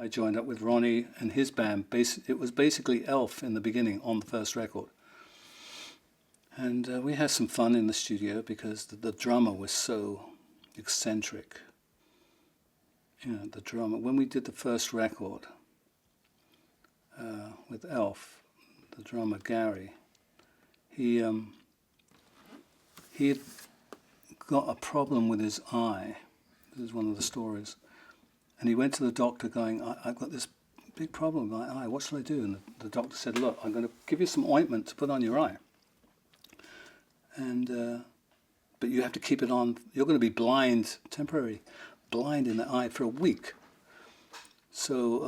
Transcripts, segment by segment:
I joined up with Ronnie and his band. It was basically Elf in the beginning on the first record. And we had some fun in the studio because the drummer was so eccentric. The drummer, when we did the first record with Elf, the drummer Gary, he had got a problem with his eye. This is one of the stories. And he went to the doctor going, I've got this big problem with my eye, what shall I do? And the doctor said, look, I'm going to give you some ointment to put on your eye. And but you have to keep it on. You're going to be blind, temporarily blind in the eye for a week. So,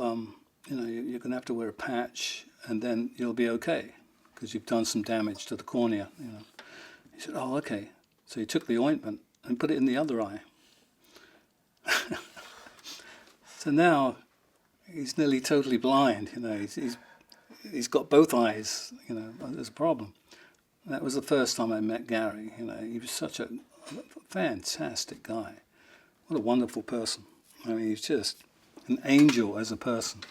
you're going to have to wear a patch and then you'll be okay because you've done some damage to the cornea. He said, oh, okay. So he took the ointment and put it in the other eye. So now he's nearly totally blind. He's got both eyes. There's a problem. That was the first time I met Gary. He was such a fantastic guy. What a wonderful person. I mean, he's just an angel as a person.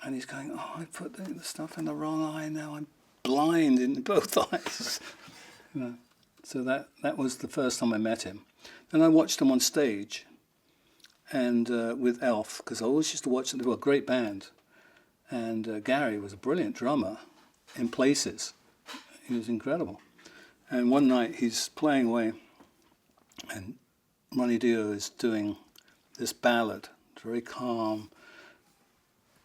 And he's going, oh, I put the stuff in the wrong eye now. I'm blind in both eyes. So that was the first time I met him. Then I watched him on stage, and with Elf, because I always used to watch them. They were a great band. And Gary was a brilliant drummer in places. He was incredible. And one night he's playing away, and Ronnie Dio is doing this ballad, very calm,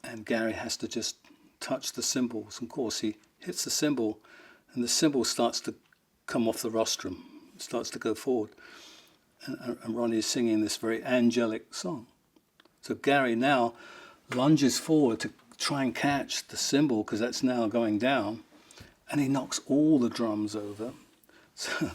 and Gary has to just touch the cymbals. Of course, he hits the cymbal, and the cymbal starts to come off the rostrum, starts to go forward. And Ronnie is singing this very angelic song. So Gary now lunges forward to try and catch the cymbal, because that's now going down, and he knocks all the drums over. So,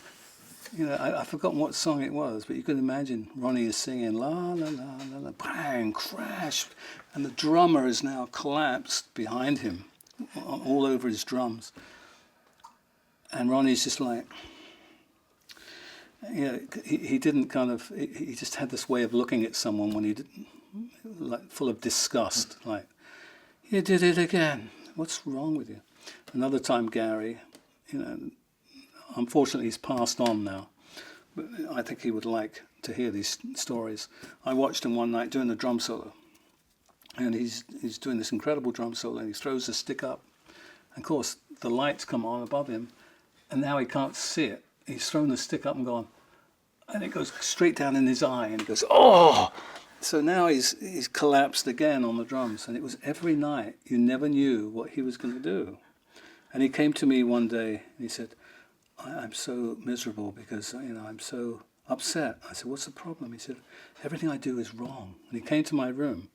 I've forgotten what song it was, but you can imagine Ronnie is singing la la la la la, bang, crash, and the drummer is now collapsed behind him, all over his drums. And Ronnie's just like, he didn't he just had this way of looking at someone when he didn't, like full of disgust, like, you did it again. What's wrong with you? Another time, Gary, unfortunately he's passed on now, but I think he would like to hear these stories. I watched him one night doing a drum solo, and he's doing this incredible drum solo, and he throws the stick up, and of course the lights come on above him, and now he can't see it. He's thrown the stick up and gone, and it goes straight down in his eye, and he goes, oh! So now he's collapsed again on the drums, and it was every night. You never knew what he was going to do. And he came to me one day, and he said, I'm so miserable because, I'm so upset. I said, what's the problem? He said, everything I do is wrong. And he came to my room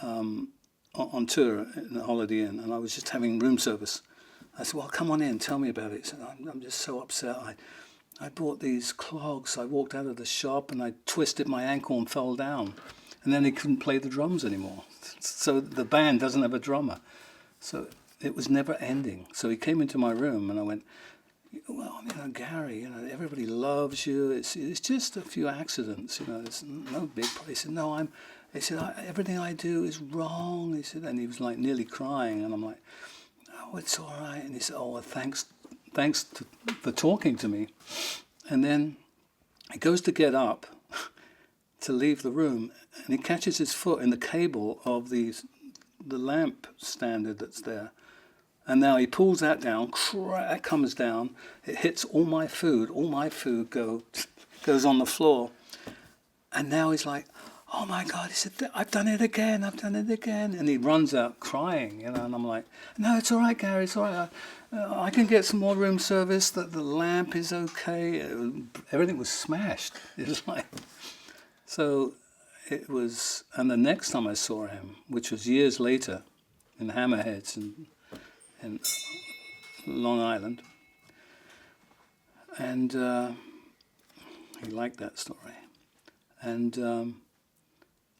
on tour in the Holiday Inn, and I was just having room service. I said, well, come on in, tell me about it. He said, I'm just so upset. I bought these clogs. I walked out of the shop, and I twisted my ankle and fell down. And then he couldn't play the drums anymore. So the band doesn't have a drummer. So it was never ending. So he came into my room, and I went, well, Gary, everybody loves you. It's just a few accidents, It's no big problem. He said, no, he said, everything I do is wrong. He said, and he was like nearly crying, and I'm like, oh, it's all right. And he said, oh, well, thanks for talking to me. And then he goes to get up to leave the room, and he catches his foot in the cable of the lamp standard that's there. And now he pulls that down, it comes down, it hits all my food goes on the floor. And now he's like, oh my God, he said, I've done it again. And he runs out crying, and I'm like, no, it's all right, Gary, it's all right. I can get some more room service, the lamp is okay. Everything was smashed. It was like, so it was, and the next time I saw him, which was years later in Hammerheads in Long Island, and he liked that story. And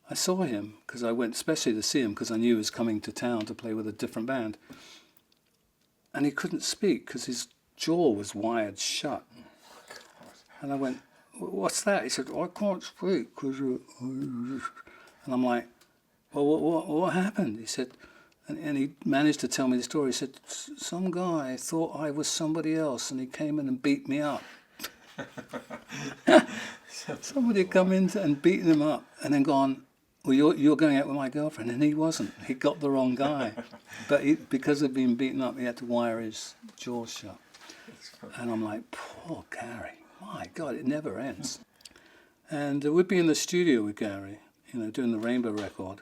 I saw him because I went especially to see him because I knew he was coming to town to play with a different band. And he couldn't speak because his jaw was wired shut. And I went, what's that? He said, I can't speak. And I'm like, well, what happened? He said, and he managed to tell me the story. He said, some guy thought I was somebody else, and he came in and beat me up. Somebody had come in and beaten him up, and then gone, well, you're going out with my girlfriend, and he wasn't. He got the wrong guy, but because of being beaten up, he had to wire his jaws shut. And I'm like, poor Gary. My God, it never ends. And we'd be in the studio with Gary, doing the Rainbow record.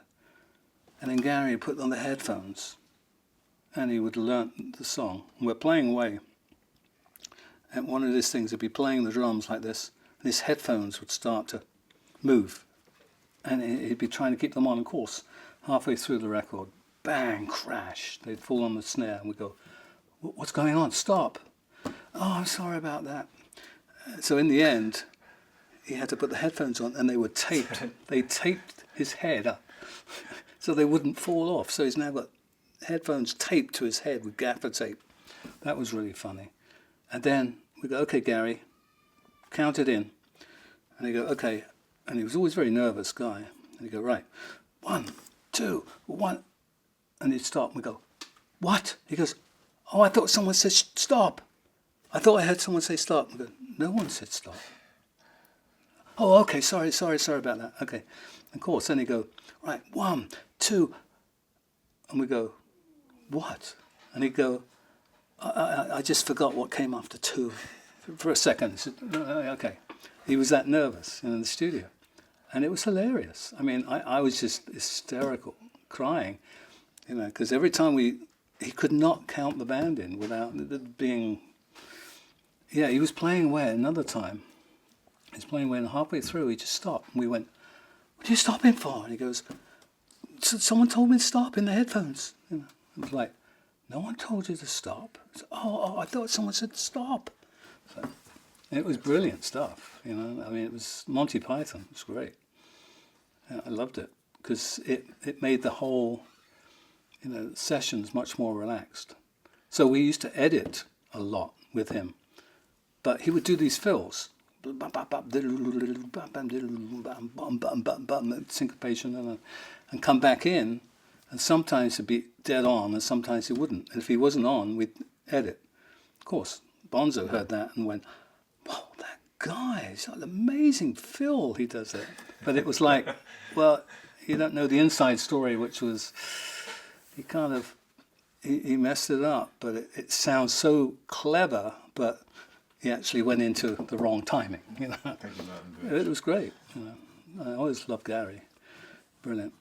And then Gary would put on the headphones, and he would learn the song. And we're playing away. And one of these things would be playing the drums like this, and his headphones would start to move. And he'd be trying to keep them on. Of course, halfway through the record, bang, crash. They'd fall on the snare, and we'd go, what's going on? Stop. Oh, I'm sorry about that. So in the end, he had to put the headphones on, and they were taped. They taped his head up so they wouldn't fall off. So he's now got headphones taped to his head with gaffer tape. That was really funny. And then we go, okay, Gary, count it in. And he go, okay. And he was always a very nervous guy. And he'd go, right, 1, 2, 1. And he'd stop, and we go, what? He goes, oh, I thought someone said stop. I thought I heard someone say stop. We go, no one said stop. Oh, okay, sorry about that. Okay. Of course, then he'd go, right, 1, 2. And we go, what? And he'd go, I just forgot what came after 2 for a second. He said, no, okay. He was that nervous in the studio. And it was hilarious. I mean, I was just hysterical, crying, because every time he could not count the band in without it being... Yeah, he was playing away another time. He was playing away, and halfway through, he just stopped. And we went, what are you stopping for? And he goes, someone told me to stop in the headphones. I was like, no one told you to stop. I said, I thought someone said stop. So it was brilliant stuff, I mean, it was Monty Python. It was great. I loved it because it made the whole, sessions much more relaxed. So we used to edit a lot with him, but he would do these fills, syncopation, and come back in, and sometimes he'd be dead on, and sometimes he wouldn't. And if he wasn't on, we'd edit. Of course, Bonzo heard that and went, "Whoa, that guy! It's an amazing fill he does it." But it was like, well, you don't know the inside story, which was he messed it up, but it sounds so clever, but he actually went into the wrong timing. It was great. I always loved Gary. Brilliant.